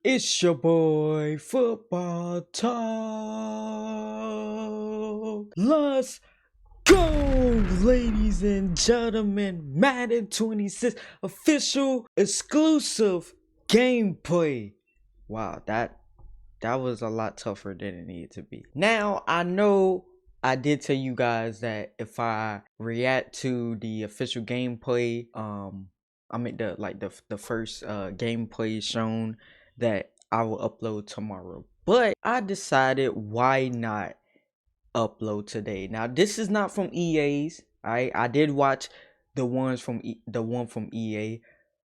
It's your boy Football Talk. Let's go, ladies and gentlemen. Madden 26 official exclusive gameplay. Wow, that was a lot tougher than it needed to be. Now, I know I did tell you guys that if I react to the official gameplay, I mean the first gameplay shown, that I will upload tomorrow. But I decided, why not upload today? Now, this is not from EA's. I did watch the one from EA.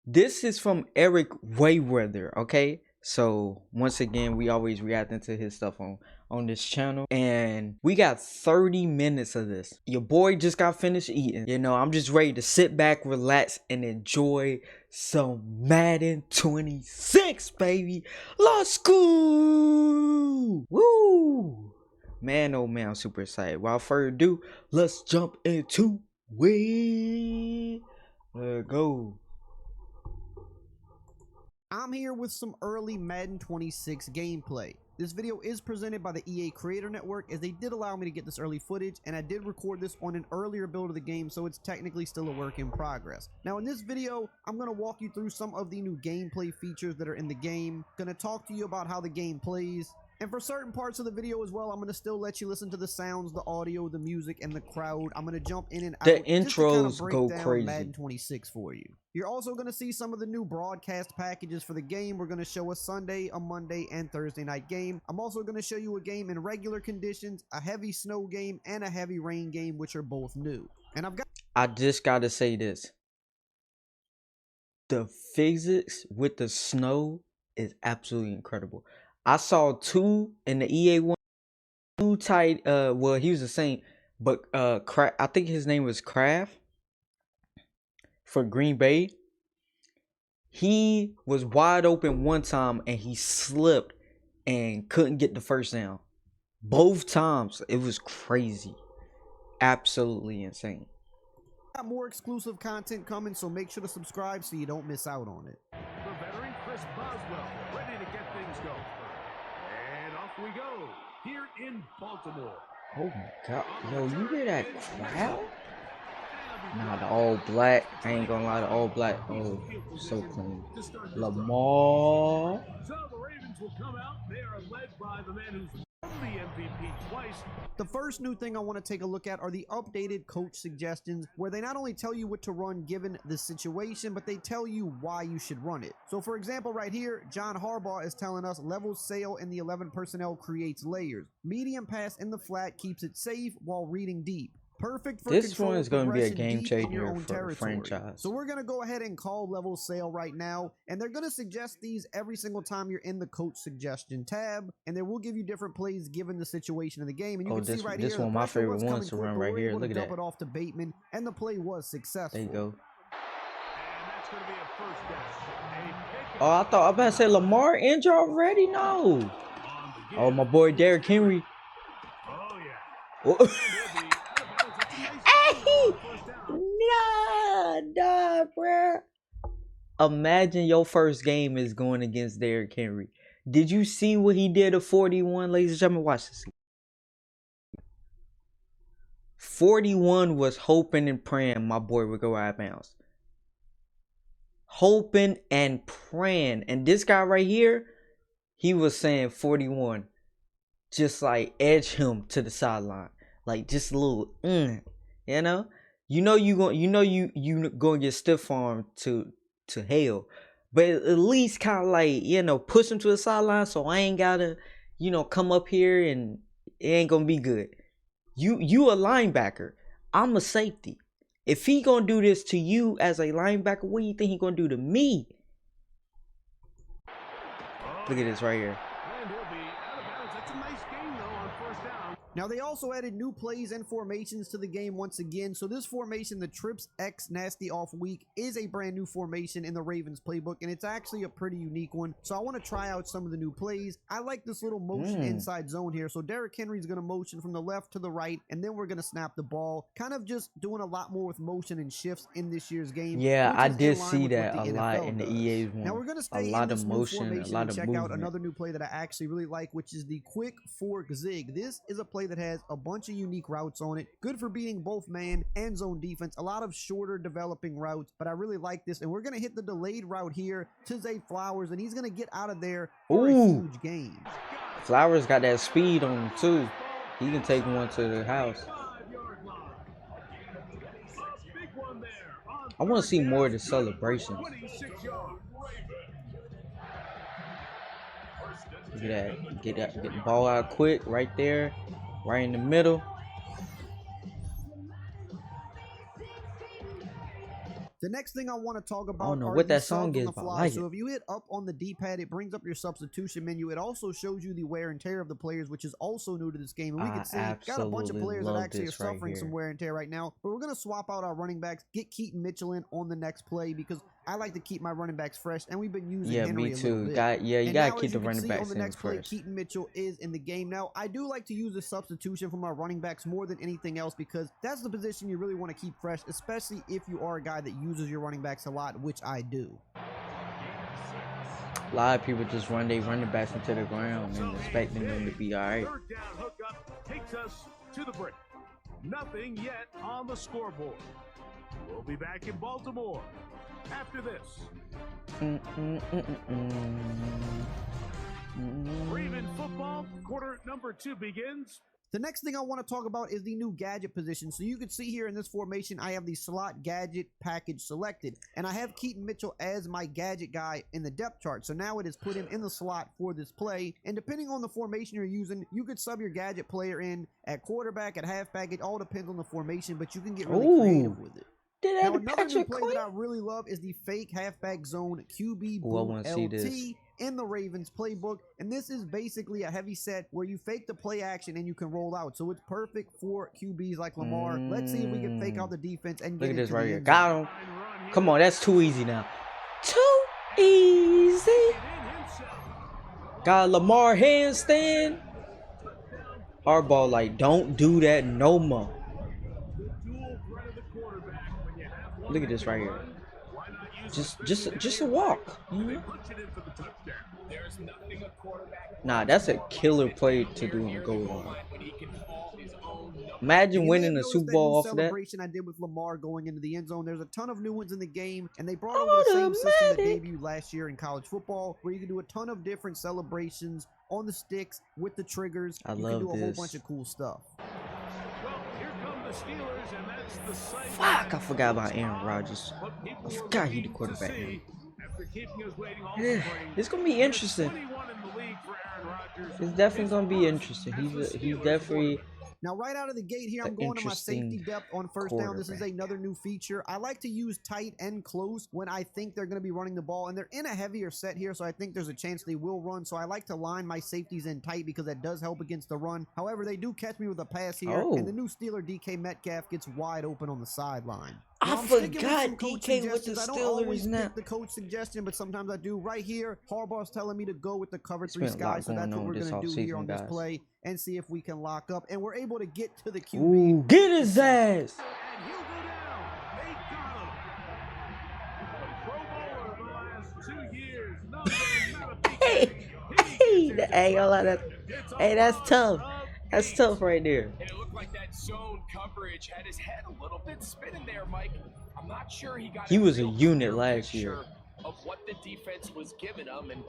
This is from Eric Wayweather, okay? So once again, we always reacting to his stuff on this channel, and we got 30 minutes of this. Your boy just got finished eating. You know, I'm just ready to sit back, relax, and enjoy some Madden 26, baby. Let's go! Woo! Man, oh man, I'm super excited. Without further ado, let's jump into it. Let's go. I'm here with some early Madden 26 gameplay. This video is presented by the EA Creator Network, as they did allow me to get this early footage, and I did record this on an earlier build of the game, so it's technically still a work in progress. Now in this video, I'm going to walk you through some of the new gameplay features that are in the game, going to talk to you about how the game plays, and for certain parts of the video as well, I'm going to still let you listen to the sounds, the audio, the music, and the crowd. I'm going to jump in and out The just to kind of intros break go down crazy. Madden 26 for you. You're also going to see some of the new broadcast packages for the game. We're going to show a Sunday, a Monday, and Thursday night game. I'm also going to show you a game in regular conditions, a heavy snow game, and a heavy rain game, which are both new. And I just gotta say this. The physics with the snow is absolutely incredible. I saw two in the EA one. Two tight, well, he was the same, but I think his name was Kraft for Green Bay. He was wide open one time and he slipped and couldn't get the first down. Both times, it was crazy. Absolutely insane. got more exclusive content coming, so make sure to subscribe so you don't miss out on it. The veteran Chris Boswell, ready to get things going. And off we go, here in Baltimore. Oh my god. Yo, you hear that crowd? Nah, the all black. I ain't gonna lie, the all black. Oh, so clean. Lamar. So the Ravens will come out. They are led by the man who's won the MVP twice. The first new thing I want to take a look at are the updated coach suggestions, where they not only tell you what to run given the situation, but they tell you why you should run it. So for example, right here, John Harbaugh is telling us level sail in the 11 personnel creates layers. Medium pass in the flat keeps it safe while reading deep. Perfect for This one is going to be a game deep in your changer own for the territory. franchise. So we're going to go ahead and call level sail right now, and they're going to suggest these every single time you're in the coach suggestion tab, and they will give you different plays given the situation of the game. And you can see right this here, one of my favorite was ones to coming run quick, right but we're here. able Look to at dump that. it off to Bateman, and the play was successful. There you go. And that's going to be a first down. Oh, I thought I was about to say Lamar injured already. No. Oh, my boy Derrick Henry. Oh, yeah. Oh. Hey, nah, bruh. Imagine your first game is going against Derrick Henry. Did you see what he did at 41, ladies and gentlemen? Watch this. 41 was hoping and praying my boy would go out of bounds. Hoping and praying. And this guy right here, he was saying 41. Just like edge him to the sideline. Like just a little, you know? You gonna get stiff arm to hell. But at least kind of like, push him to the sideline so I ain't gotta, come up here and it ain't gonna be good. You a linebacker. I'm a safety. If he gonna do this to you as a linebacker, what do you think he gonna do to me? Look at this right here. And he'll be out of bounds. That's a nice game, though, on first down. Now, they also added new plays and formations to the game once again. So this formation, the Trips X Nasty Off Week, is a brand new formation in the Ravens playbook, and it's actually a pretty unique one. So I want to try out some of the new plays. I like this little motion inside zone here. So Derrick Henry's going to motion from the left to the right, and then we're going to snap the ball. Kind of just doing a lot more with motion and shifts in this year's game. Yeah, I did see that a lot in the EA's one. Now we're going to stay a lot in this of new motion, a formation lot and of check movement. out another new play that I actually really like, which is the quick fork zig. This is a play that has a bunch of unique routes on it. Good for beating both man and zone defense. A lot of shorter developing routes, but I really like this. And we're going to hit the delayed route here to Zay Flowers, and he's going to get out of there for a huge gain. Flowers got that speed on him too. He can take one to the house. I want to see more of the celebrations. Look at that. Get the ball out quick right there. Right in the middle. The next thing I want to talk about I don't know are what the that song subs on is, the but I fly. like So it. if you hit up on the D-pad, it brings up your substitution menu. It also shows you the wear and tear of the players, which is also new to this game. And we can see got a bunch of players that actually are suffering some wear and tear right now. But we're going to swap out our running backs, get Keaton Mitchell in on the next play because I like to keep my running backs fresh, and we've been using Henry me too. a little bit. You gotta keep the running backs on the in next play, first. Keaton Mitchell is in the game now. I do like to use the substitution for my running backs more than anything else because that's the position you really want to keep fresh, especially if you are a guy that uses your running backs a lot, which I do. A lot of people just run their running backs into the ground and expecting them to be all right. Third down hookup takes us to the break. Nothing yet on the scoreboard. We'll be back in Baltimore after this. Raven football, quarter number 2 begins. The next thing I want to talk about is the new gadget position. So you can see here in this formation, I have the slot gadget package selected. And I have Keaton Mitchell as my gadget guy in the depth chart. So now it has put him in the slot for this play. And depending on the formation you're using, you could sub your gadget player in at quarterback, at halfback. It all depends on the formation, but you can get really creative with it. Now, another new play that I really love is the fake halfback zone QB boom LT in the Ravens playbook. And this is basically a heavy set where you fake the play action and you can roll out. So it's perfect for QBs like Lamar. Let's see if we can fake out the defense and get Look at this right here. Got Got him. Come on, that's too easy now. Too easy. Got Lamar handstand. Hardball like, don't do that no more. Look at this right here. Just a walk. Nah, that's a killer play to do in a goal line. Imagine winning a Super Bowl off of that. Celebration I did with Lamar going into the end zone. There's a ton of new ones in the game, and they brought over the same system that debuted last year in college football, where you can do a ton of different celebrations on the sticks with the triggers. You can do a whole bunch of cool stuff. Fuck, I forgot about Aaron Rodgers. I forgot he the quarterback. Yeah, it's gonna be interesting. It's definitely gonna be interesting. He's definitely. Now, right out of the gate here, I'm going to my safety depth on first down. This is another new feature. I like to use tight and close when I think they're going to be running the ball, and they're in a heavier set here, so I think there's a chance they will run. So I like to line my safeties in tight because that does help against the run. However, they do catch me with a pass here, and the new Steeler DK Metcalf gets wide open on the sideline. I forgot DK with the Steelers. I don't always pick the coach suggestion, but sometimes I do. Right here, Harbaugh's telling me to go with the cover 3 guy, so that's what we're going to do here on this play and see if we can lock up. And we're able to get to the QB. Ooh, get his ass! Hey, that's tough. That's tough right there. And it looked like that zone coverage had his head a little bit spinning there, Mike. I'm not sure he was a unit last year. Of what the defense was giving him, and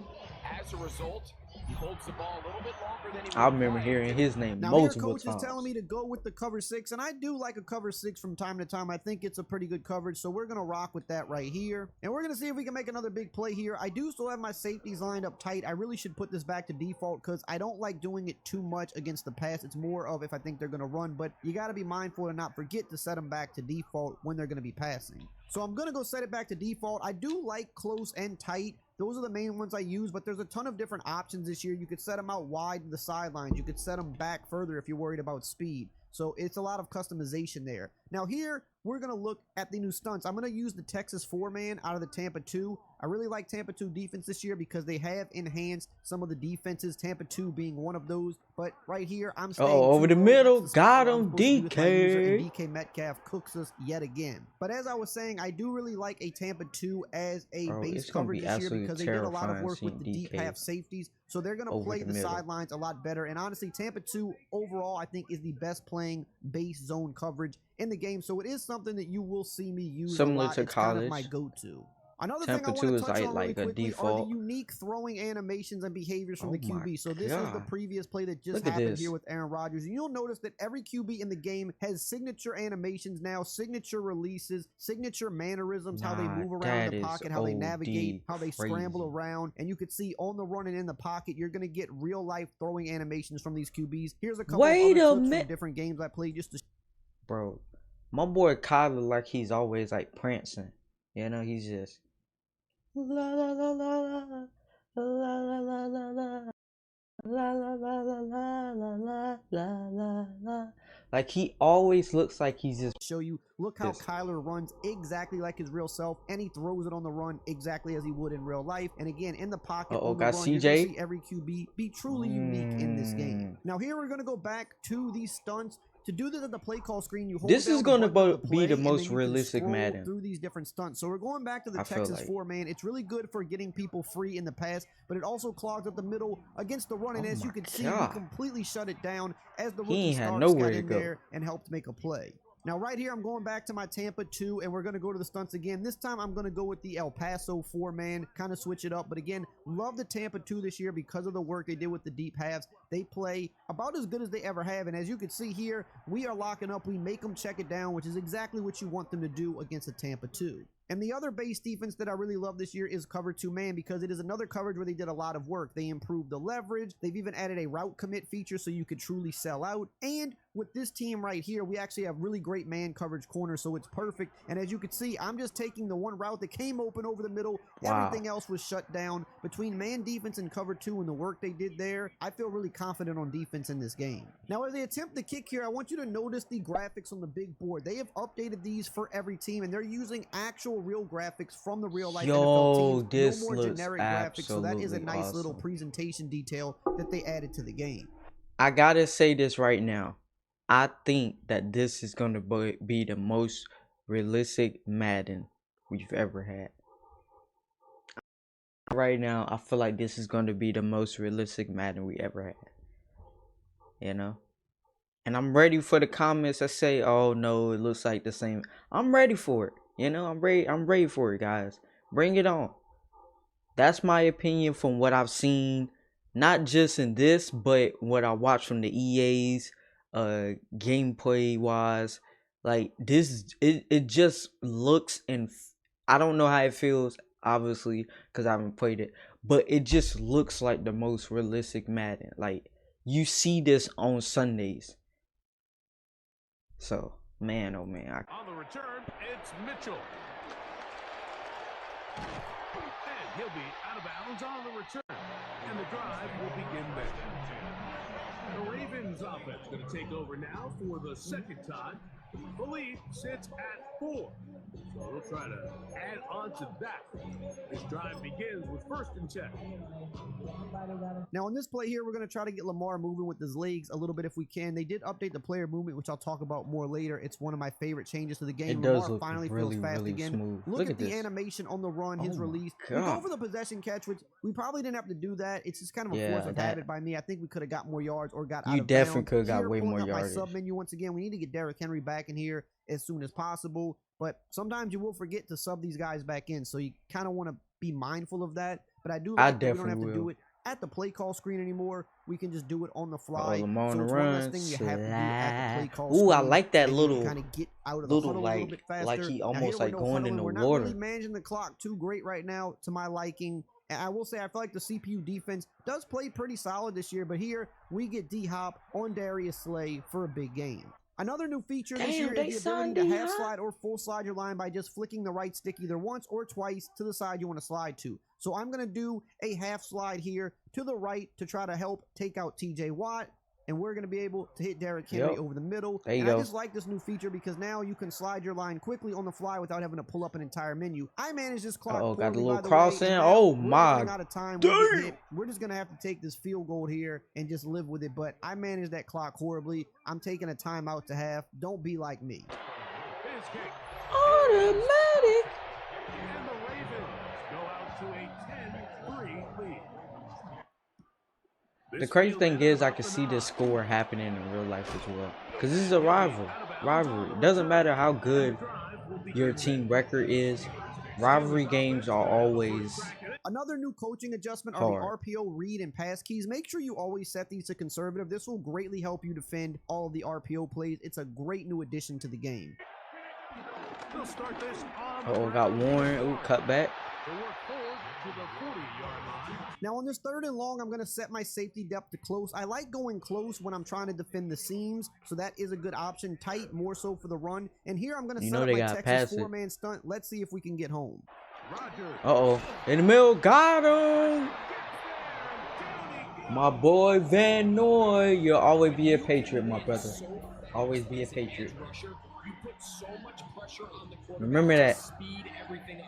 as a result, he holds the ball a little bit longer than he I remember hearing his name multiple times. Coach is telling me to go with the cover 6, and I do like a cover 6 from time to time. I think it's a pretty good coverage, so we're going to rock with that right here. And we're going to see if we can make another big play here. I do still have my safeties lined up tight. I really should put this back to default because I don't like doing it too much against the pass. It's more of if I think they're going to run, but you got to be mindful and not forget to set them back to default when they're going to be passing. So I'm going to go set it back to default. I do like close and tight. Those are the main ones I use, but there's a ton of different options this year. You could set them out wide to the sidelines. You could set them back further if you're worried about speed. So it's a lot of customization there. Now here, we're going to look at the new stunts. I'm going to use the Texas 4-man out of the Tampa 2. I really like Tampa 2 defense this year because they have enhanced some of the defenses, Tampa 2 being one of those. But right here, I'm staying over the low. middle. That's the Got spot him, I'm supposed to be with my user, and DK. DK Metcalf cooks us yet again. But as I was saying, I do really like a Tampa 2 as a Bro, base it's gonna coverage be this year absolutely because they did a lot of terrifying work with the seeing deep DK half safeties. So they're going to over play the the middle. sidelines a lot better. And honestly, Tampa 2 overall, I think, is the best playing base zone coverage in the game. So it is something that you will see me use a Similar lot. to It's kind of my college. go-to. Another Tampa thing I 2 want is to touch on really like a quickly are default. the unique throwing animations and behaviors from Oh the my QB. So this is the God. previous play that just Look at happened this. here with Aaron Rodgers. And you'll notice that every QB in the game has signature animations now, signature releases, signature mannerisms, how they Nah, move around that the is pocket, how they navigate, how they scramble crazy. around. And you can see on the run and in the pocket, you're going to get real life throwing animations from these QBs. Here's a couple Wait of a other clips minute. from different games I played just to Bro, my boy Kyler, like he's always like prancing. You know, he's just la la la la la la la la la la la la la la la la la la la. Like he always looks like he's just show you, look how Yes. Kyler runs exactly like his real self, and he throws it on the run exactly as he would in real life. And again, in the pocket on the got run, you're going to CJ. see every QB be truly unique in this game. Now here we're going to go back to these stunts. To do this at the play call screen, you hold This down is the gonna button of the be play, the and most then you can realistic scroll Madden. through these different stunts. So we're going back to the I feel Texas like. 4-man. It's really good for getting people free in the pass, but it also clogs up the middle against the run. And Oh as you my can see, we God. completely shut it down as the He rookie ain't had Starks nowhere got to in go. there and helped make a play. Now, right here, I'm going back to my Tampa 2, and we're going to go to the stunts again. This time, I'm going to go with the El Paso 4-man, kind of switch it up. But again, love the Tampa 2 this year because of the work they did with the deep halves. They play about as good as they ever have. And as you can see here, we are locking up. We make them check it down, which is exactly what you want them to do against the Tampa 2. And the other base defense that I really love this year is cover 2-man because it is another coverage where they did a lot of work. They improved the leverage. They've even added a route commit feature so you could truly sell out. And with this team right here, we actually have really great man coverage corners, so it's perfect. And as you can see, I'm just taking the one route that came open over the middle. Wow. Everything else was shut down. Between man defense and cover 2 and the work they did there, I feel really confident on defense in this game. Now, as they attempt the kick here, I want you to notice the graphics on the big board. They have updated these for every team, and they're using actual real graphics from the real life NFL teams. This no more looks generic graphics, so that is a absolutely nice little awesome. presentation detail that they added to the game. I gotta say this right now. I think that this is gonna be the most realistic Madden we've ever had. Right now, I feel like this is gonna be the most realistic Madden we ever had. You know? And I'm ready for the comments that say, "Oh no, it looks like the same." I'm ready for it. You know, I'm ready for it, guys. Bring it on. That's my opinion from what I've seen, not just in this, but what I watched from the EA's gameplay wise. Like this, it just looks, and I don't know how it feels, obviously, because I haven't played it, but it just looks like the most realistic Madden. Like you see this on Sundays. So, man, oh man. On the return, it's Mitchell. And he'll be out of bounds on the return. And the drive will begin there. The Ravens offense going to take over now for the second time. The lead sits at 4. So we'll try to add on to that. This drive begins with 1st and 10. Now on this play here, we're going to try to get Lamar moving with his legs a little bit if we can. They did update the player movement, which I'll talk about more later. It's one of my favorite changes to the game. It does Lamar look finally really, feels fast really again. smooth. Look at the this. animation on the run, his Oh my release. We go God. for the possession catch, which we probably didn't have to do that. It's just kind of a Yeah, force of that- habit by me. I think we could have got more yards or got out You of definitely bounds. could have got Here, way pulling more up my yardage. sub menu once again. We need to get Derrick Henry back in here as soon as possible. But sometimes you will forget to sub these guys back in, so you kind of want to be mindful of that. But I do like that we don't have to do it at the play call screen anymore. We can just do it on the fly. Lamar on So the it's one less run. thing you have to do at the play call Ooh, I screen, like that and little, kind of get out of the little huddle a little bit faster. like he Now, almost here like we're no going in huddling. the We're not water. really managing the clock too great right now to my liking. And I will say I feel like the CPU defense does play pretty solid this year, but here we get D-Hop on Darius Slay for a big game. Another new feature this Damn, year they is the ability signed to D, half huh? slide or full slide your line by just flicking the right stick either once or twice to the side you want to slide to. So I'm going to do a half slide here to the right to try to help take out TJ Watt. And we're going to be able to hit Derrick Henry over the middle. There you and go. I just like this new feature because now you can slide your line quickly on the fly without having to pull up an entire menu. I managed this clock poorly, got the little by the cross way, in. and now Oh, we're my. running out of time. We'll get hit. We're just going to have to take this field goal here and just live with it. But I managed that clock horribly. I'm taking a timeout to half. Don't be like me. His kick. Automatic. And the Ravens go out to a 10-3 lead. The crazy thing is, I can see this score happening in real life as well. Because this is a rivalry. It doesn't matter how good your team record is. Rivalry games are always Another new coaching adjustment are hard. the RPO read and pass keys. Make sure you always set these to conservative. This will greatly help you defend all of the RPO plays. It's a great new addition to the game. We'll start this on the Got ground. Warren. Ooh, cut back. They work forward to the 40-yard line. Now on this 3rd and long, I'm going to set my safety depth to close. I like going close when I'm trying to defend the seams, so that is a good option. Tight, more so for the run. And here I'm going to set up they my gotta Texas pass it. 4-man stunt. Let's see if we can get home. Rodgers. In the middle. Got him. My boy Van Noy. You'll always be a Patriot, my brother. Always be a Patriot. You put so much pressure on the quarterback. Remember that. Speed everything up.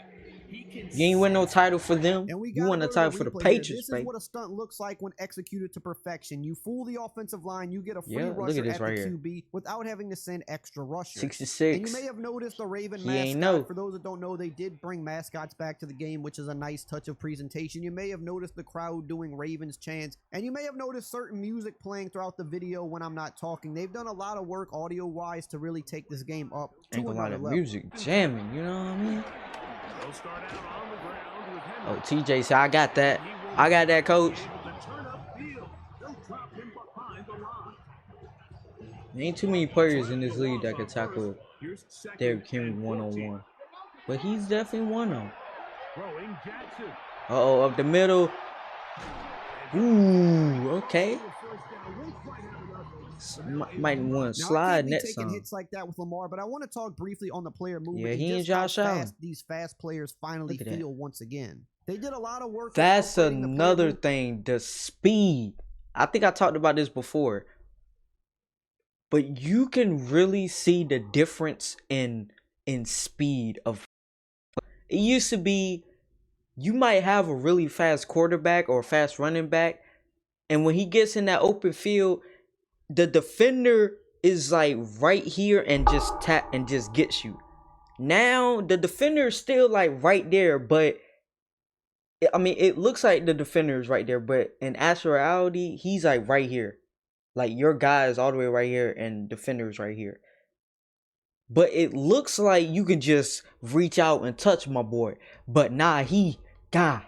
He can You ain't win no title for them. And we You won a gotta go to title for the replay here. Patriots, This is baby. what a stunt looks like when executed to perfection. You fool the offensive line, you get a free Yeah, look rusher at this at right the here. QB without having to send extra rushers. 66. And you may have noticed the Raven He mascot. ain't know. For those that don't know, they did bring mascots back to the game, which is a nice touch of presentation. You may have noticed the crowd doing Ravens chants, and you may have noticed certain music playing throughout the video when I'm not talking. They've done a lot of work audio-wise to really take this game up to Ain't gonna lie, another that level. music jamming, you know what I mean? They'll start out on the ground with Henry. Oh, TJ said, I got that. I got that, coach. Able to turn upfield. They'll drop him behind the line. There ain't too many players in this league that can tackle Here's second Derrick Henry and 14. one-on-one. But he's definitely one of them. Throwing Jackson. Up the middle. Ooh, okay. Might want to Now, I slide can't be next taking time. hits like that with Lamar, but I want to talk briefly on the player movement. Yeah, he and just how Josh Allen. fast these fast players finally Look at that. feel once again. They did a lot of work. with That's upgrading the player another movement. thing, the speed. I think I talked about this before. But you can really see the difference in speed of it used to be you might have a really fast quarterback or a fast running back, and when he gets in that open field, the defender is like right here and just tap and just gets you. Now the defender is still like right there, but I mean it looks like the defender is right there, but in actuality, he's like right here. Like your guy is all the way right here and defender is right here. But it looks like you could just reach out and touch my boy. But nah, he gone.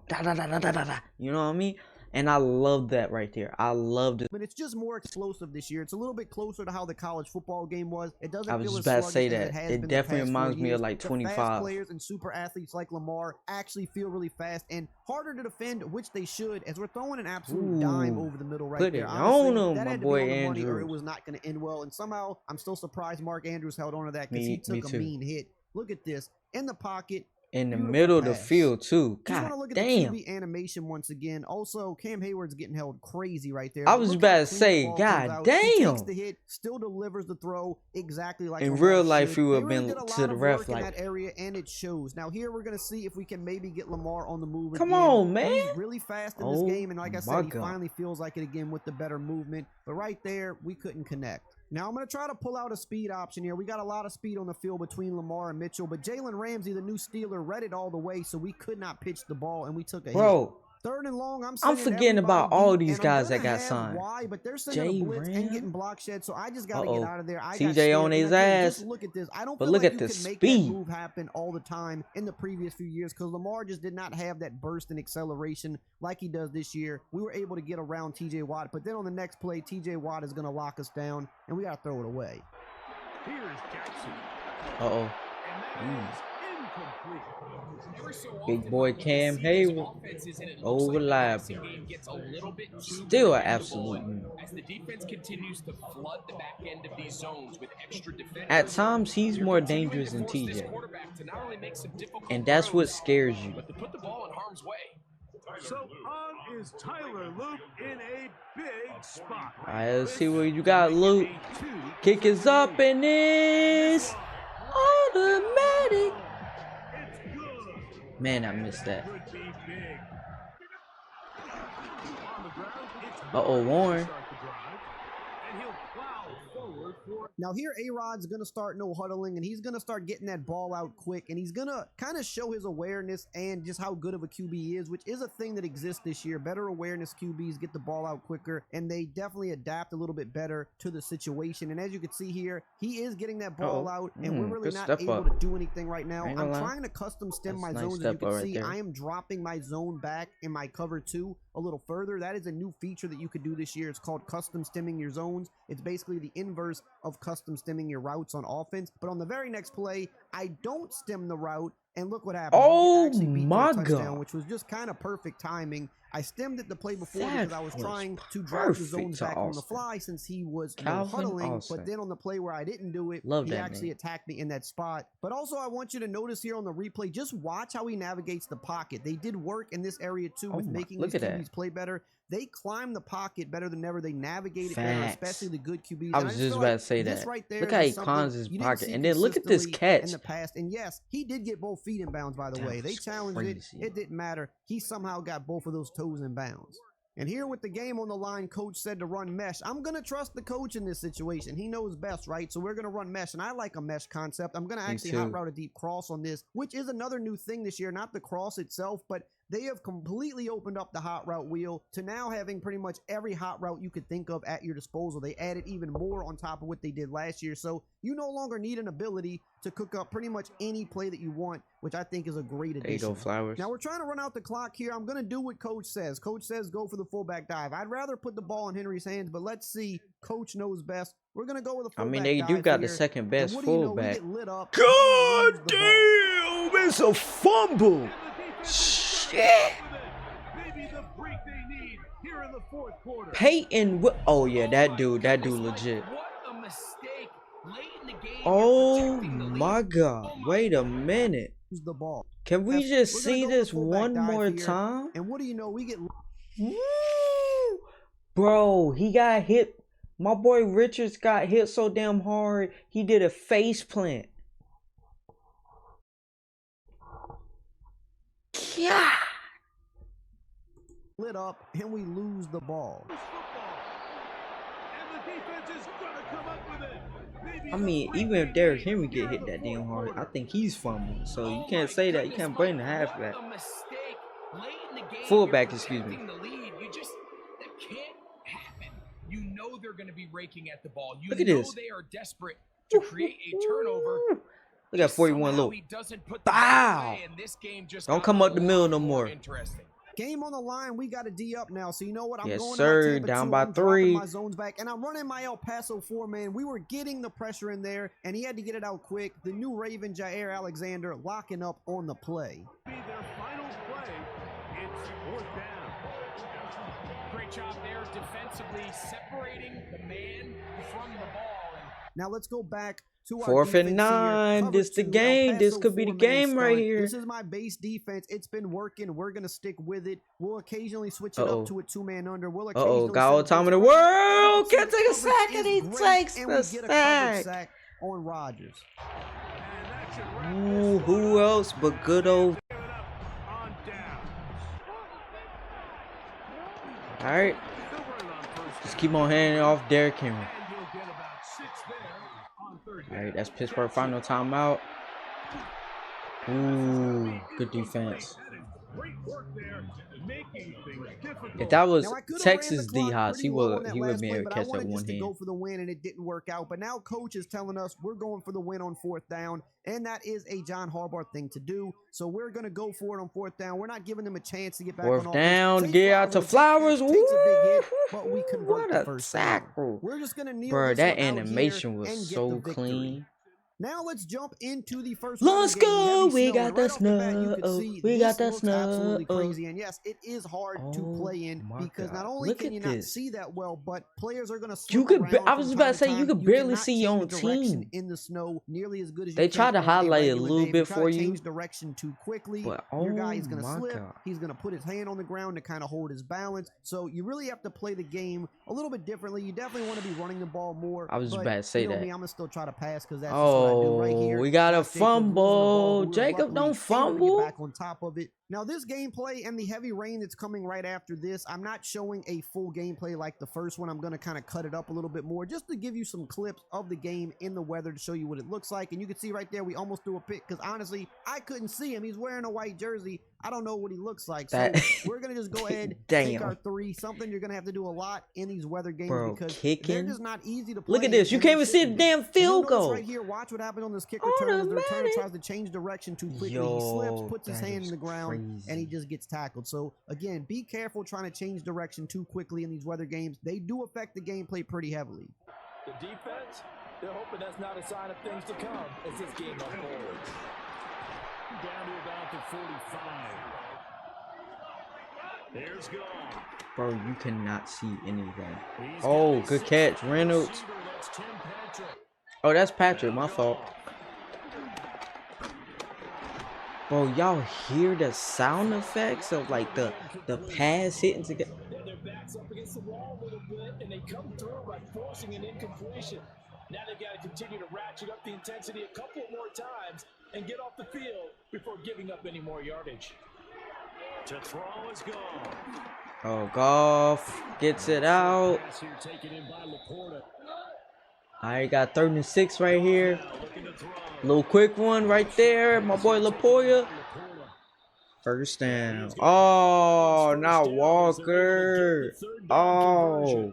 Da, da, da, da, da, da. You know what I mean? And I love that right there. I loved it. But it's just more explosive this year. It's a little bit closer to how the college football game was. It doesn't I was feel just as about to say sluggish as that. it has It been definitely the past 4 reminds me of years. like The 25. fast players and super athletes like Lamar actually feel really fast and harder to defend, which they should, as we're throwing an absolute dime over the middle right put there. it Honestly, on him, that my had to boy be on the money or it Andrews. was not going to end well. And somehow, I'm still surprised Mark Andrews held on to that because Me he took a too. mean hit. Look at this. In the pocket. In the Beautiful middle of the pass. field too. Just want God to look at damn. the QB animation once again. Also, Cam Hayward's getting held crazy right there. I was Look about how to clean say, the ball God comes out. He damn. takes the hit, still delivers the throw exactly like In Lamar real life, should. he would They have really been did a to lot the of ref work in like, that area, and it shows. Now here we're gonna see if we can maybe get Lamar on the move come again. on, man. He's really fast in this Oh, game, and like I my said, he God. finally feels like it again with the better movement. But right there, we couldn't connect. Now, I'm going to try to pull out a speed option here. We got a lot of speed on the field between Lamar and Mitchell, but Jalen Ramsey, the new Steeler, read it all the way, so we could not pitch the ball, and we took a hit. Bro, 3rd and long, I'm sending forgetting about everybody all deep, these and guys I'm that gonna got have signed. why, but they're sending Jay a blitz and Ram? getting block shed, so I just got to get out of there. I got TJ scared. on And his again, ass. Just look at this. I don't But feel look like at you the can make speed. that move happen all the time in the previous few years because Lamar just did not have that burst and acceleration like he does this year. We were able to get around TJ Watt, but then on the next play, TJ Watt is going to lock us down, and we got to throw it away. Here's Jackson. Uh-oh. And that is incomplete. Every so Big often, boy you can Cam see this Hayward. offenses, and it looks Over like the live. passing game gets a little bit too Still an predictable. absolute unit. As the defense continues to flood the back end of these zones with extra defenders. At times, he's You're more continuing dangerous to than force this TJ. quarterback to not only make some difficult And that's what throws, scares you. but to put the ball in harm's way. So on is Tyler Luke in a big spot. All right, let's see what you got, Luke. Kick is up and it's automatic. It's good. Man, I missed that. Could be big. On the ground, it's Uh-oh, Warren. start the drive, and he'll plow forward for Now here A-Rod's going to start no huddling, and he's going to start getting that ball out quick, and he's going to kind of show his awareness and just how good of a QB he is, which is a thing that exists this year. Better awareness QBs get the ball out quicker, and they definitely adapt a little bit better to the situation. And as you can see here, he is getting that ball out, and we're really good not step able up. to do anything right now. Ain't I'm gonna lie. trying to custom stem That's my a nice zones. As you step can up right see, there. I am dropping my zone back in my cover 2 a little further. That is a new feature that you could do this year. It's called custom stemming your zones. It's basically the inverse of custom stemming your routes on offense. But on the very next play, I don't stem the route, and look what happens. Oh We actually beat my for a touchdown, God. which was just kind of perfect timing. I stemmed it the play before That because I was was trying to drop the perfect zones to back on the Austin. fly since he was Calvin huddling. Austin. But then on the play where I didn't do it, Love he that actually name. attacked me in that spot. But also, I want you to notice here on the replay, just watch how he navigates the pocket. They did work in this area too Oh with my- making look these at that. QBs play better. They climb the pocket better than ever. They navigate it better, Facts. especially the good QBs. I And was just just feel about like to say this that. right there Look is how he just something climbs his you didn't pocket. see And then look at this consistently catch. in the past. And yes, he did get both feet in bounds, by the That way. They was challenged crazy. it. It didn't matter. He somehow got both of those toes in bounds. And here with the game on the line, coach said to run mesh. I'm going to trust the coach in this situation. He knows best, right? So we're going to run mesh, and I like a mesh concept. I'm going to actually hot too. route a deep cross on this, which is another new thing this year. Not the cross itself, but they have completely opened up the hot route wheel to now having pretty much every hot route you could think of at your disposal. They added even more on top of what they did last year. So you no longer need an ability to cook up pretty much any play that you want, which I think is a great There you addition. go, Flowers. Now we're trying to run out the clock here. I'm going to do what coach says. Coach says go for the fullback dive. I'd rather put the ball in Henry's hands, but let's see. Coach knows best. We're going to go with a I fullback mean, they do dive got the here. second And best what do you know? We fullback. get lit up. God We lose the ball. damn, it's a fumble. Shit. maybe the break they need here in the fourth quarter. Peyton, oh yeah, that dude legit. What a mistake late in the game. Oh protecting the lead. my God, wait a minute. Lose the ball. Can we We're just gonna see go with this the fullback one dive more here. time? And what do you know? We get Woo! Bro, he got hit. My boy Richards got hit so damn hard, he did a face plant. Yeah. lit up, and we lose the ball. And the defense is gonna come up with it. Maybe I the mean, break even if they Derrick need Henry here get hit in that the damn fourth hard, I quarter. think he's fumbling. So you Oh can't my say that. You goodness, can't blame the Mike, halfback. what a mistake late in the game. Fullback, You're excuse me. protecting the lead. That can't happen. You know they're going to be raking at the ball. You Look at know this. they are desperate to create a turnover. Look at 41 Somehow low. he doesn't put the ball Bow. away, and this game just Don't got come a up the middle lot no more. Interesting. Game on the line, we got a D up now. So you know what? I'm Yes, going sir. to my Tampa Down 2, by I'm dropping 3. my zones back, and I'm running my El Paso 4-man. We were getting the pressure in there, and he had to get it out quick. The new Raven, Jair Alexander, locking up on the play. Be their final play. It's fourth down. Great job there defensively, separating the man from the ball. And Now let's go back to our 4th and defense 9. here. This Cover the 2, El game. This Paso could be the 4-man game right stunt. here. This is my base defense. It's been working. We're going to stick with it. We'll occasionally switch it Uh-oh. up to a 2-man under. We'll Uh-oh, occasionally got all the time in the world. Can't take a sack, and he takes and the we get a coverage sack. sack on Rodgers. And that should wrap Ooh, this who else but good old... Give it up on down. All right, They'll run it on first just down. keep on handing it off Derrick Henry. And he'll get about 6 there on third All down. right, that's Pittsburgh final timeout. Ooh, good defense. That is great work there, making things difficult. If that was Now, I could've Texas ran the clock D-Hots, pretty he low on would that be last able play, to but I catch that wanted one just to hand. go for the win, and it didn't work out. But now coach is telling us we're going for the win on 4th down, and that is a John Harbaugh thing to do. So we're going to go for it on 4th down. We're not giving them a chance to get back on 4th offense. down, Zay get out to Flowers. takes a big hit, but we Woo, convert what the a first down. tackle. We're just going to kneel Bro, this that one out animation here was and get so the victory. clean. Now let's jump into the first. Let's go! We got the snow. We got the snow. Absolutely snow. crazy, and yes, it is hard to play in because not only Look can at you this. not see that well, but players are gonna. You could. I was about to say you could barely see your own direction team in the snow nearly as good as they you try can to on highlight it a regular little day. bit If you try for to you. change direction too quickly, But your guy is oh gonna my slip. God. He's gonna put his hand on the ground to kind of hold his balance. So you really have to play the game a little bit differently. You definitely want to be running the ball more. I was but, about to say you know that. me, I'm gonna still try to pass because that's just what I do right here. We got a Josh Jacobs losing the ball, fumble. who was Jacob, luckily don't able to fumble. get back on top of it. Now this gameplay and the heavy rain that's coming right after this, I'm not showing a full gameplay like the first one. I'm going to kind of cut it up a little bit more just to give you some clips of the game in the weather to show you what it looks like. And you can see right there, we almost threw a pick because honestly, I couldn't see him. He's wearing a white jersey. I don't know what he looks like. So we're going to just go ahead and take our three. Something you're going to have to do a lot in these weather games because they're just not easy to play. Look at this. You can't even see the damn field goal. Right here, watch what happens on this kick return as the returner tries to change direction too quickly. He slips, puts his hand in the ground, and he just gets tackled. So again, be careful trying to change direction too quickly in these weather games. They do affect the gameplay pretty heavily. The defense, they're hoping that's not a sign of things to come as this game unfolds. Down to about the 45. There's gone. Bro, you cannot see anything. Oh, good catch, Reynolds. Oh, that's Patrick, my fault. Bro, y'all hear the sound effects of like the pass hitting together? Their backs up against the wall a little bit, and they come through by forcing an incompletion. Now they've got to continue to ratchet up the intensity a couple more times and get off the field before giving up any more yardage. To throw is gone. Oh, Goff gets it out. I got 3rd and 6 right here. Little quick one right there. My boy Lapoya. First down. Oh, not Walker. Oh.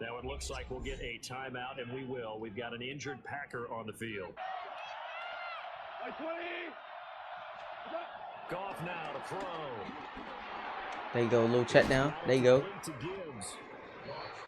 Now it looks like we'll get a timeout, and we will. We've got an injured Packer on the field. Goff now to throw. There you go, a little check down. There you go.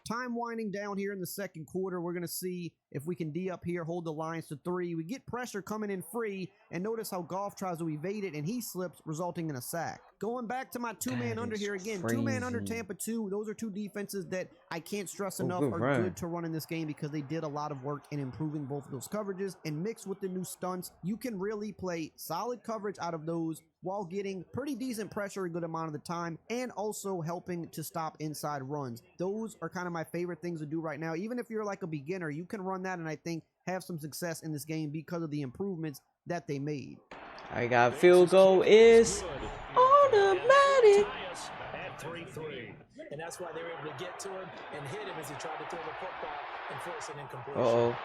Time winding down here in the second quarter. We're going to see if we can D up here, hold the lines to 3. We get pressure coming in free, and notice how Goff tries to evade it, and he slips, resulting in a sack. Going back to my two-man under here again. Crazy. 2-man under Tampa 2. Those are two defenses that I can't stress enough are good to run in this game because they did a lot of work in improving both of those coverages, and mixed with the new stunts, you can really play solid coverage out of those while getting pretty decent pressure a good amount of the time and also helping to stop inside runs. Those are kind of my favorite things to do right now. Even if you're like a beginner, you can run that and I think have some success in this game because of the improvements that they made. I got field goal is automatic. At 3-3. And that's why they were able to get to him and hit him as he tried to throw the football and force an incompletion. Uh-oh.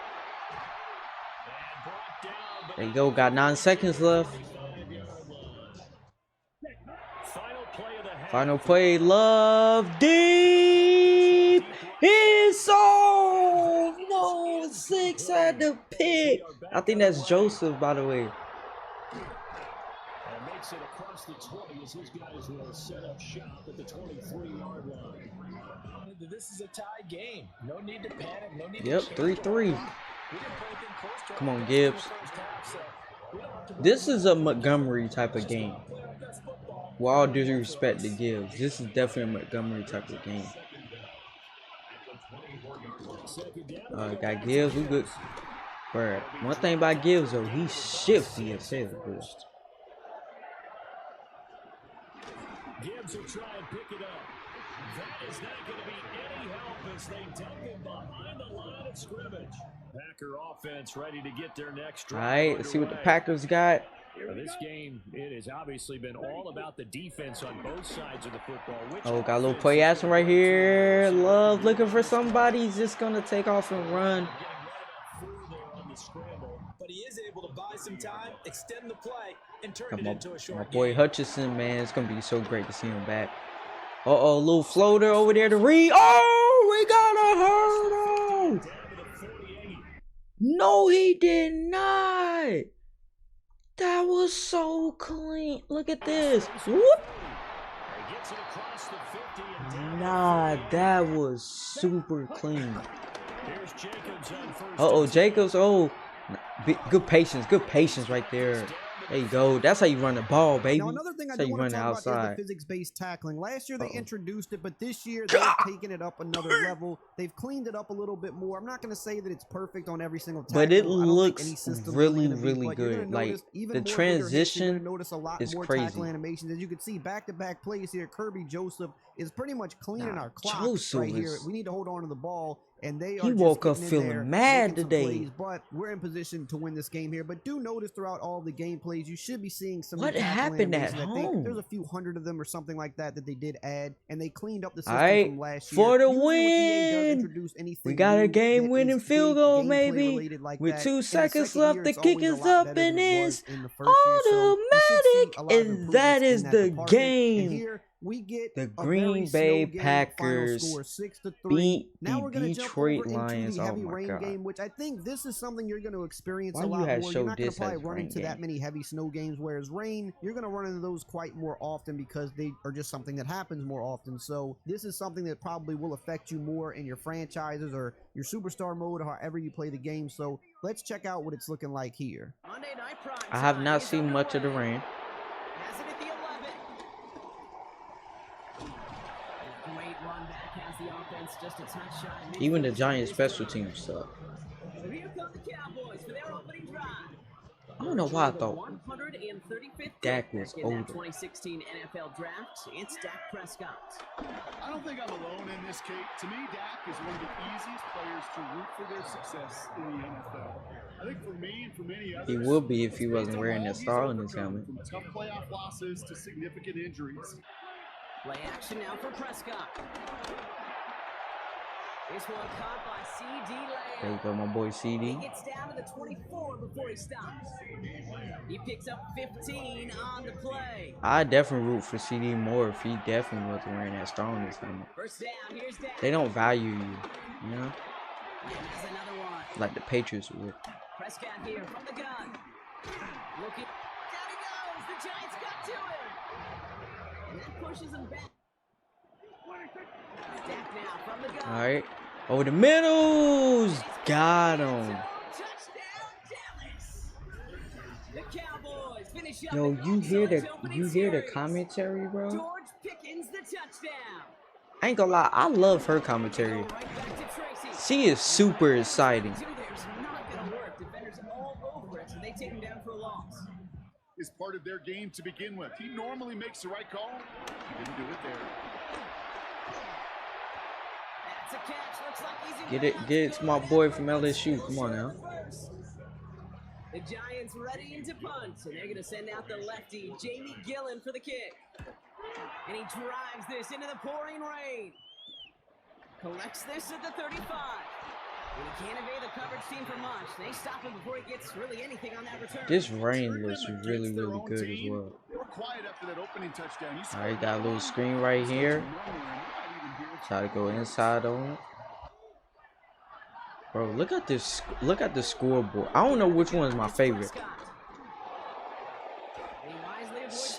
There you go. Got 9 seconds left. Final play, Love deep. It's all no 6 at the pick. I think that's Joseph, by the way. And makes it across the 20 as his guys will set up shop at the 23-yard line. This is a tie game. No need to panic. No need Yep, to 3-3. Come on, Gibbs. This is a Montgomery type of game. With all due respect to Gibbs, this is definitely a Montgomery type of game. Got Gibbs, we good. Bruh, one thing about Gibbs though, he's shifty as hell, bro. Gibbs will try and pick it up. That is not going to be any help as they dump him behind the line of scrimmage. Packer offense ready to get their next drive. All right, let's see what the Packers got. This game, it has obviously been all about the defense on both sides of the football. Oh, got a little play action right here. Love looking for somebody. He's just going to take off and run. But he is able to buy some time, extend the play, and turn it My into a short boy game. Hutchinson, man, it's going to be so great to see him back. Uh-oh, little floater over there to read. Oh, we got a hurdle. No, he did not. That was so clean. Look at this. Whoop. Nah, that was super clean. Uh-oh, Jacobs. Oh, Good patience right there. There you go. That's how you run the ball, baby. Now, another thing I That's how do you want run to the talk about is outside. the physics-based tackling. Last year they introduced it, but this year God. they've taken it up another level. They've cleaned it up a little bit more. I'm not going to say that it's perfect on every single tackle. But it I don't think looks any system's really, gonna be, really but you're good. gonna Like notice even the more bigger hits. You're transition gonna notice a lot is more crazy. tackle animations. As you can see, back-to-back plays here. Kirby Joseph is pretty much cleaning Nah, our clock Joseph right here. is- We need to hold on to the ball, and they He are woke up just getting in feeling there, mad making some today. plays, but we're in position to win this game here. But do notice throughout all of the gameplays, you should be seeing some What new tackle happened at animations. I think home? there's a few hundred of them or something like that that they did add, and they cleaned up the system Alright, from last year. for the Usually when EA does win. introduce anything We got a new game-winning that is field big goal, gameplay maybe. related like With that, 2 in the seconds second left, year, the it's kick always a is lot up better and than it was it's in the first year. So you should see automatic. a lot of And improvements that is in that the department. And game. here we get The a Green very Bay slow game. Packers Final score 6-3. beat Now the we're going to jump Detroit over Lions. into the Oh heavy my rain God. game, which I think this is something you're going to experience Why a you lot had more. You're showed not going to this probably as run rain into game? that many heavy snow games, whereas rain, you're going to run into those quite more often because they are just something that happens more often. So this is something that probably will affect you more in your franchises or your superstar mode, or however you play the game. So let's check out what it's looking like here. Monday Night Prime I have Time not is seen much of the underway. rain. Has it at the 11. Great run back, has the offense just a touch shy. Even the Giants special teams suck. So here come the Cowboys for their opening drive. I don't know why I The thought 135th Dak pick was in that older. 2016 NFL draft. It's Dak Prescott. I don't think I'm alone in this, Kate. To me, Dak is one of the easiest players to root for their success in the NFL. I think for me and for many others, He would be if he it's wasn't based on wearing all that he's star on his overcome, helmet. from tough playoff losses to significant injuries. Play action now for Prescott. This one caught by C.D. There Lamb. you go, my boy He CD. gets down to the 24 before he stops. He picks up 15 on the play. I definitely root for CD more if he definitely wasn't wearing that star on his helmet. First down, here's Dak. They don't value you, you know, And there's another one. like the Patriots would. Prescott here from the gun. Looking. Down he goes. The Giants got to him. And that pushes him back. Dak now from the gun. All right, over the middles, got him. Touchdown, Dallas. The Cowboys finish up Yo, the you hear the opening series. commentary, bro? George Pickens the touchdown. I ain't gonna lie, I love her commentary. Right back to Tracy. She is super exciting. Two there's not gonna work. Defenders all over it, so they take him down for a loss. Is part of their game to begin with. He normally makes the right call. He didn't do it there. That's a catch. Looks like easy. Get it to my boy from LSU. Come on now. The Giants ready into punt, and they're gonna send out the lefty, Jamie Gillen, for the kick. And he drives this into the pouring rain. Collects this at the 35. And he can't evade the coverage team for much. They stop him before he gets really anything on that return. This rain Screwed looks them really, against their really own good as team. well. They were quiet after that opening touchdown. He All right, scored got a little one. screen right here. Here. Try to go inside on it. Bro, look at this. Look at the scoreboard. I don't know which one is my favorite.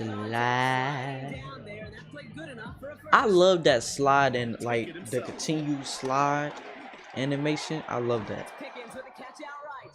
Slide. I love that slide and like the continued slide animation. I love that. Pickens with a catch outright.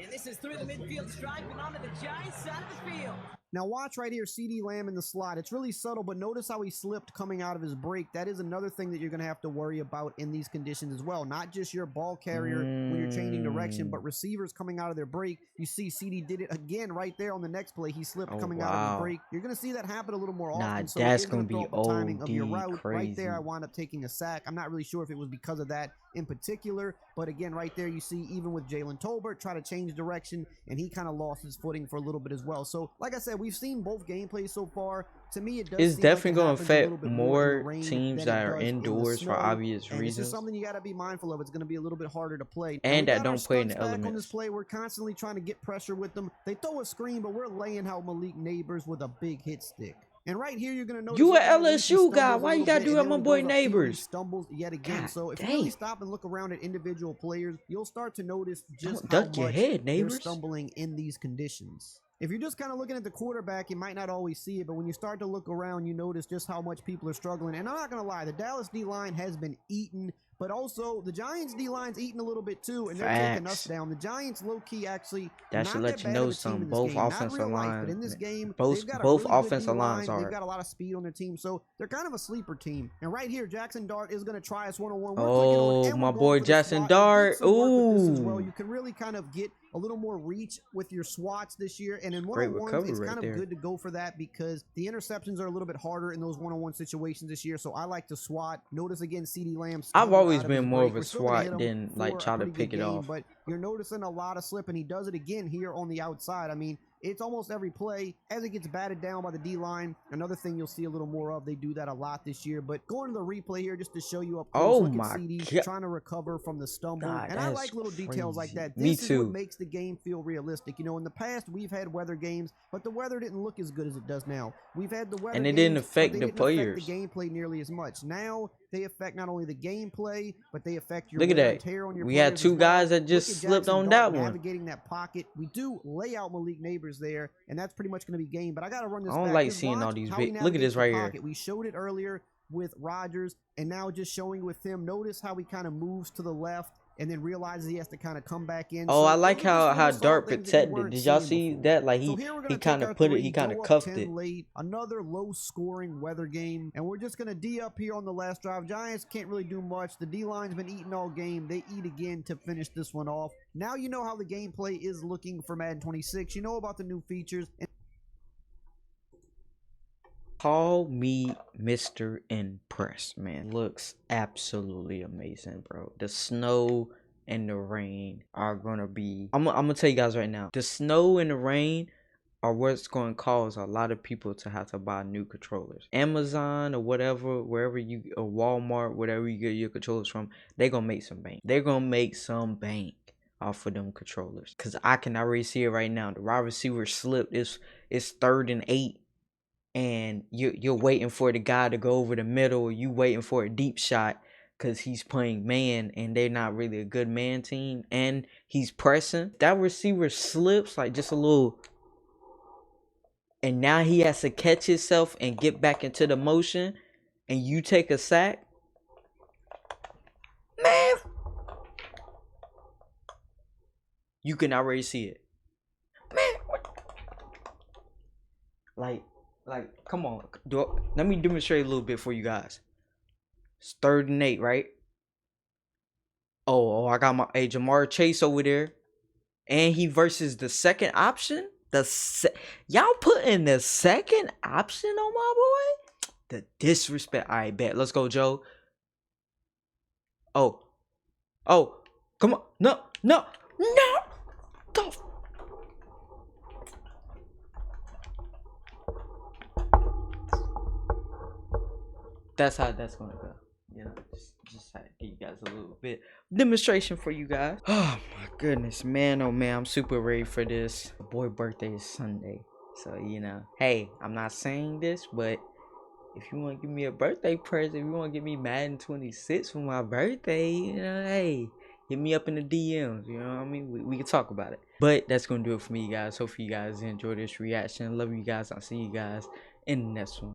And this is through the midfield stripe and onto the Giants side of the field. Now watch right here, C.D. Lamb in the slot. It's really subtle, but notice how he slipped coming out of his break. That is another thing that you're going to have to worry about in these conditions as well. Not just your ball carrier when you're changing direction, but receivers coming out of their break. You see C.D. did it again right there on the next play. He slipped coming out of the break. You're going to see that happen a little more often. Nah, So that's it is gonna gonna be throw up the timing of your OD route. Right there, I crazy. wound up taking a sack. I'm not really sure if it was because of that in particular, but again, right there, you see even with Jalen Tolbert try to change direction, and he kind of lost his footing for a little bit as well. So, like I said, we've seen both gameplays so far. To me, it does It's seem definitely like gonna it happens a little affect bit more in the rain teams than that it are does in the indoors for snow, obvious and reasons. This is something you got to be mindful of. It's going to be a little bit harder to play. And we that got our don't play in the stunts back on this elements. play. We're constantly trying to get pressure with them. They throw a screen, but we're laying out Malik Neighbors with a big hit stick. And right here, you're going to notice You look an how Malik LSU stumbles guy. a Why you little gotta bit, do and that, then my when he boy goes upfield, he Neighbors? stumbles yet again. God So if you dang. really stop and look around at individual players, you'll start to notice just Don't how duck your much head, they're Neighbors. stumbling in these conditions. If you're just kind of looking at the quarterback, you might not always see it, but when you start to look around, you notice just how much people are struggling. And I'm not going to lie, the Dallas D-line has been eaten But also, the Giants D-line's eating a little bit too, and they're taking us down. The Giants, low-key, actually, that should not let that you bad know of a team some. in this Both game. Not in offensive real life, but lines, in this game, both they've got a both really good offensive lines D-line. are. They've got a lot of speed on their team, so they're kind of a sleeper team. And right here, Jackson Dart is going to try us one-on-one. Oh, my boy Jackson Dart. Ooh, You can really kind of get a little more reach with your swats this year, and in great one-on-ones, recovery it's right kind of there. good to go for that because the interceptions are a little bit harder in those one-on-one situations this year. So I like to swat. Notice again, CeeDee Lamb. I've always been more of a SWAT than like try to pick it off. But you're noticing a lot of slip, and he does it again here on the outside. I mean, it's almost every play as it gets batted down by the D-line. Another thing you'll see a little more of. They do that a lot this year. But going to the replay here just to show you up close. Oh look my at CD God. trying to recover from the stumble. God, and I like little details like that. Me This is too. what makes the game feel realistic. You know, in the past, we've had weather games, but the weather didn't look as good as it does now. We've had the weather And it games, didn't but affect they the didn't players. affect the gameplay nearly as much. Now, they affect not only the gameplay, but they affect your Look at wear and that. tear on your We had players as two well. guys that Look just at slipped Jackson on Dart that one. navigating that pocket. We do lay out Malik Neighbors there, and that's pretty much going to be game. But I got to run this I don't back. like Just seeing watch all these how he big. Look at this navigates the right here. pocket. We showed it earlier with Rodgers, and now just showing with him. Notice how he kind of moves to the left and then realizes he has to kind of come back in. Oh, So I like those are just how little Dart subtle things that you protected. weren't Did y'all seeing see before. that? Like So here we're he gonna kind take our of put it. three, He kind of go up cuffed 10 it. late. Another low-scoring weather game, and we're just gonna D up here on the last drive. Giants can't really do much. The D-line's been eating all game. They eat again to finish this one off. Now you know how the gameplay is looking for Madden 26. You know about the new features. Call me Mr. Impress, man. Looks absolutely amazing, bro. The snow and the rain are gonna be. I'm gonna tell you guys right now. The snow and the rain are what's going to cause a lot of people to have to buy new controllers. Amazon or whatever, wherever you, or Walmart, whatever you get your controllers from, they're going to make some bank. They're going to make some bank off of them controllers. Because I can already see it right now. The wide receiver slipped. It's 3rd and 8. And you're waiting for the guy to go over the middle, or you waiting for a deep shot because he's playing man and they're not really a good man team. And he's pressing. That receiver slips like just a little... And now he has to catch himself and get back into the motion. And you take a sack. Man. You can already see it. Man. Like, come on. Let me demonstrate a little bit for you guys. It's 3rd and 8, right? Oh, I got my Jamar Chase over there. And he versus the second option. Y'all putting the second option on my boy? The disrespect. All right, bet. Let's go, Joe. Oh, come on. No. Go. That's how that's gonna go. You know, just had to give you guys a little bit demonstration for you guys. Oh my goodness, man, oh man, I'm super ready for this. My boy's birthday is Sunday, so you know, hey, I'm not saying this, but if you want to give me a birthday present, if you want to give me Madden 26 for my birthday, you know, hey, hit me up in the DMs, you know what I mean? We can talk about it. But that's gonna do it for me, guys. Hopefully you guys enjoy this reaction. Love you guys. I'll see you guys in the next one.